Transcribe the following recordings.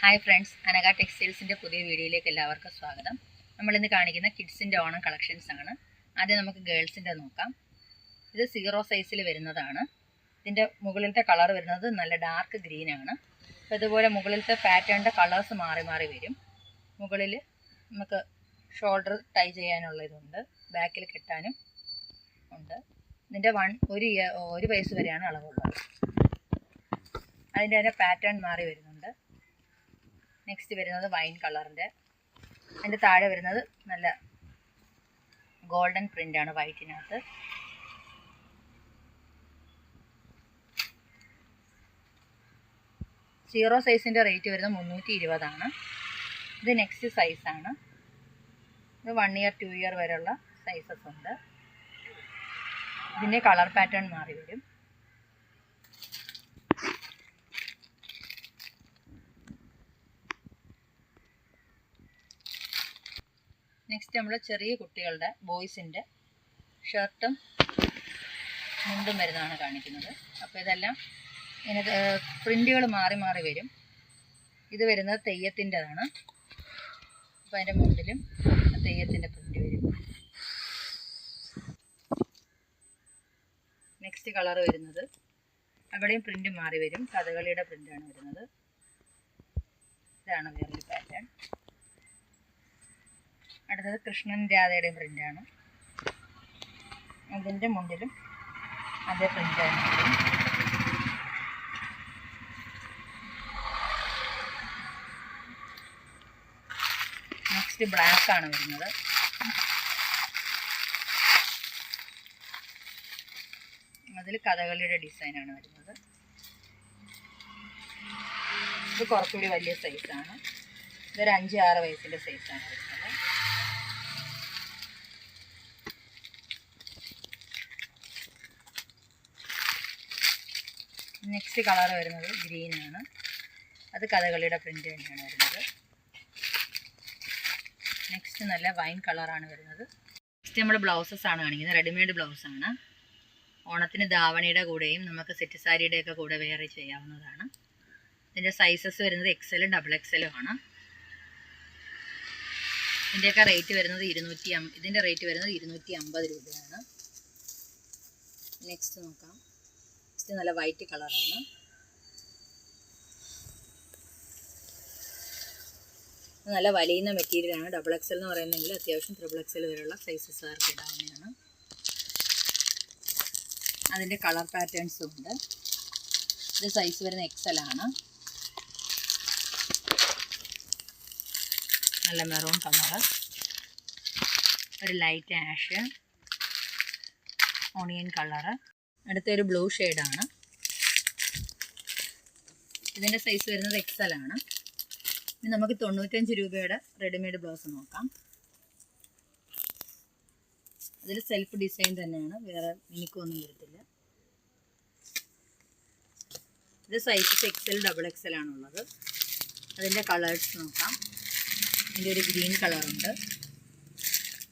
Hi friends, Anagha ടെക്സ്റ്റൈൽസിൻ്റെ പുതിയ വീഡിയോയിലേക്ക് എല്ലാവർക്കും സ്വാഗതം. നമ്മളിന്ന് കാണിക്കുന്ന കിഡ്സിൻ്റെ ഓണം കളക്ഷൻസ് ആണ്. ആദ്യം നമുക്ക് ഗേൾസിൻ്റെ നോക്കാം. ഇത് 0 സൈസിൽ വരുന്നതാണ്. ഇതിൻ്റെ മുകളിലത്തെ കളർ വരുന്നത് നല്ല ഡാർക്ക് ഗ്രീൻ ആണ്. അപ്പോൾ ഇതുപോലെ മുകളിലത്തെ പാറ്റേണിൻ്റെ കളേഴ്സ് മാറി മാറി വരും. മുകളിൽ നമുക്ക് ഷോൾഡർ ടൈ ചെയ്യാനുള്ള ഇതുണ്ട്, ബാക്കിൽ കെട്ടാനും ഉണ്ട്. ഇതിൻ്റെ ഒരു വയസ്സ് വരെയാണ് അളവുള്ളത്. അതിൻ്റെ തന്നെ പാറ്റേൺ മാറി വരുന്നുണ്ട്. നെക്സ്റ്റ് വരുന്നത് വൈൻ കളറിൻ്റെ, അതിൻ്റെ താഴെ വരുന്നത് നല്ല ഗോൾഡൻ പ്രിൻ്റാണ് വൈറ്റിനകത്ത്. സീറോ സൈസിൻ്റെ റേറ്റ് വരുന്നത് 320 ആണ്. ഇത് നെക്സ്റ്റ് സൈസാണ്. ഇത് 1 ഇയർ 2 ഇയർ വരെയുള്ള സൈസസ് ഉണ്ട്. ഇതിൻ്റെ കളർ പാറ്റേൺ മാറി വരും. നെക്സ്റ്റ് നമ്മൾ ചെറിയ കുട്ടികളുടെ ബോയ്സിൻ്റെ ഷർട്ടും മുണ്ടും വരുന്നതാണ് കാണിക്കുന്നത്. അപ്പോൾ ഇതെല്ലാം ഇങ്ങനെ പ്രിൻ്റുകൾ മാറി മാറി വരും. ഇത് വരുന്നത് തെയ്യത്തിൻ്റെതാണ്. അപ്പോൾ അതിൻ്റെ മുണ്ടിലും തെയ്യത്തിൻ്റെ പ്രിൻ്റ് വരും. നെക്സ്റ്റ് കളർ വരുന്നത് അവിടെയും പ്രിൻ്റ് മാറി വരും. കഥകളിയുടെ പ്രിൻ്റാണ് വരുന്നത്. ഇതാണ് വേറൊരു പാറ്റേൺ. അടുത്തത് കൃഷ്ണൻ രാധയുടെയും പ്രിൻ്റാണ്. അതിൻ്റെ മുണ്ടിലും അതേ പ്രിൻ്റാണ് വരും. നെക്സ്റ്റ് ബ്ലാക്ക് ആണ് വരുന്നത്. അതിൽ കഥകളിയുടെ ഡിസൈനാണ് വരുന്നത്. ഇത് കുറച്ചുകൂടി വലിയ സൈസാണ്. ഇതൊരു 5-6 വയസ്സിൻ്റെ സൈസാണ് വരുന്നത്. നെക്സ്റ്റ് കളർ വരുന്നത് ഗ്രീനാണ്. അത് കഥകളിയുടെ പ്രിൻ്റ് തന്നെയാണ് വരുന്നത്. നെക്സ്റ്റ് നല്ല വൈൻ കളറാണ് വരുന്നത്. നെക്സ്റ്റ് നമ്മൾ ബ്ലൗസസ് ആണ് കാണിക്കുന്നത്. റെഡിമെയ്ഡ് ബ്ലൗസാണ്. ഓണത്തിന് ധാവണിയുടെ കൂടെയും നമുക്ക് സെറ്റ് സാരിയുടെയൊക്കെ കൂടെ വെയർ ചെയ്യാവുന്നതാണ്. ഇതിൻ്റെ സൈസസ് വരുന്നത് XL XXL ആണ്. ഇതിൻ്റെയൊക്കെ റേറ്റ് വരുന്നത് ഇതിൻ്റെ റേറ്റ് വരുന്നത് 250 രൂപയാണ്. നെക്സ്റ്റ് നോക്കാം. നെക്സ്റ്റ് നല്ല വൈറ്റ് കളറാണ്. നല്ല വലിയുന്ന മെറ്റീരിയലാണ്. XXL എന്ന് പറയുന്നെങ്കിൽ അത്യാവശ്യം XXL വരെയുള്ള സൈസസ് ആർക്ക് ഇടാവുന്നതാണ്. അതിൻ്റെ കളർ പാറ്റേൺസും ഉണ്ട്. ഇത് സൈസ് വരുന്ന XL ആണ്. നല്ല മെറൂൺ കളറ്, ഒരു ലൈറ്റ് ആഷ്, ഓണിയൻ കളറ്, അടുത്തൊരു ബ്ലൂ ഷെയ്ഡാണ്. ഇതിൻ്റെ സൈസ് വരുന്നത് XL ആണ്. ഇനി നമുക്ക് 95 രൂപയുടെ റെഡിമെയ്ഡ് ബ്ലൗസ് നോക്കാം. അതിൽ സെൽഫ് ഡിസൈൻ തന്നെയാണ്, വേറെ മിനിക്കൊന്നും വരത്തില്ല. ഇത് സൈസസ് XL XXL ആണുള്ളത്. അതിൻ്റെ കളേഴ്സ് നോക്കാം. ഇതിൻ്റെ ഒരു ഗ്രീൻ കളറുണ്ട്,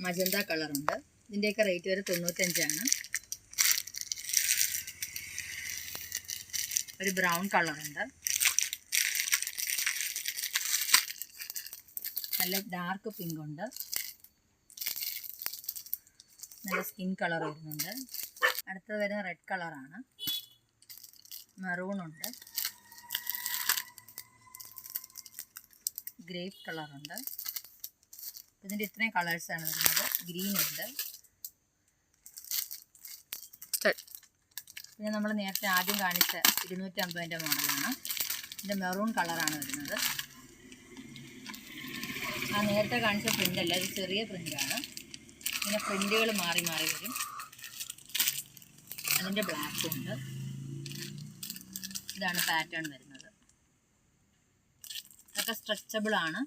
മജന്ത കളറുണ്ട്. ഇതിൻ്റെയൊക്കെ റേറ്റ് വരെ 95 ആണ്. ഒരു ബ്രൗൺ കളറുണ്ട്, നല്ല ഡാർക്ക് പിങ്ക് ഉണ്ട്, നല്ല സ്കിൻ കളർ വരുന്നുണ്ട്. അടുത്തത് വരുന്ന റെഡ് കളറാണ്, മെറൂൺ ഉണ്ട്, ഗ്രേപ്പ് കളറുണ്ട്. ഇതിൻ്റെ ഇത്രയും കളേഴ്സാണ് വരുന്നത്. ഗ്രീൻ ഉണ്ട്. പിന്നെ നമ്മൾ നേരത്തെ ആദ്യം കാണിച്ച 250ൻ്റെ മോഡലാണ്. ഇതിൻ്റെ മെറൂൺ കളറാണ് വരുന്നത്. ആ നേരത്തെ കാണിച്ച പ്രിൻ്റല്ല, ഇത് ചെറിയ പ്രിൻ്റാണ്. ഇങ്ങനെ പ്രിൻ്റുകൾ മാറി മാറി വരും. അതിൻ്റെ ബ്ലാക്കും ഉണ്ട്. ഇതാണ് പാറ്റേൺ വരുന്നത്. ഇതൊക്കെ സ്ട്രെച്ചബിൾ ആണ്.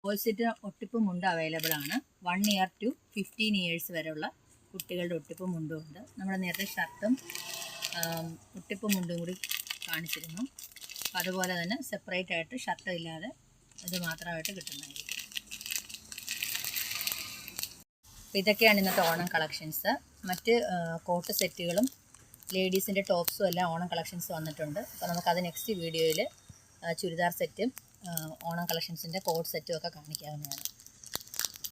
ഓപ്പോസിറ്റ് ഒട്ടിപ്പ് മുണ്ട് അവൈലബിൾ ആണ്. 1 ഇയർ to 15 ഇയേഴ്സ് വരെയുള്ള കുട്ടികളുടെ ഒട്ടിപ്പ് മുണ്ടും ഉണ്ട്. നമ്മൾ നേരത്തെ ഷർട്ടും ഒട്ടിപ്പ് മുണ്ടും കൂടി കാണിച്ചിരുന്നു. അപ്പോൾ അതുപോലെ തന്നെ സെപ്പറേറ്റ് ആയിട്ട് ഷർട്ട് ഇല്ലാതെ ഇത് മാത്രമായിട്ട് കിട്ടുന്നതായിരിക്കും. അപ്പോൾ ഇതൊക്കെയാണ് ഇന്നത്തെ ഓണം കളക്ഷൻസ്. മറ്റ് കോട്ട് സെറ്റുകളും ലേഡീസിൻ്റെ ടോപ്സും എല്ലാം ഓണം കളക്ഷൻസ് വന്നിട്ടുണ്ട്. അപ്പോൾ നമുക്കത് നെക്സ്റ്റ് വീഡിയോയിൽ ചുരിദാർ സെറ്റും ഓണം കളക്ഷൻസിൻ്റെ കോഡ് സെറ്റും ഒക്കെ കാണിക്കാവുന്നതാണ്.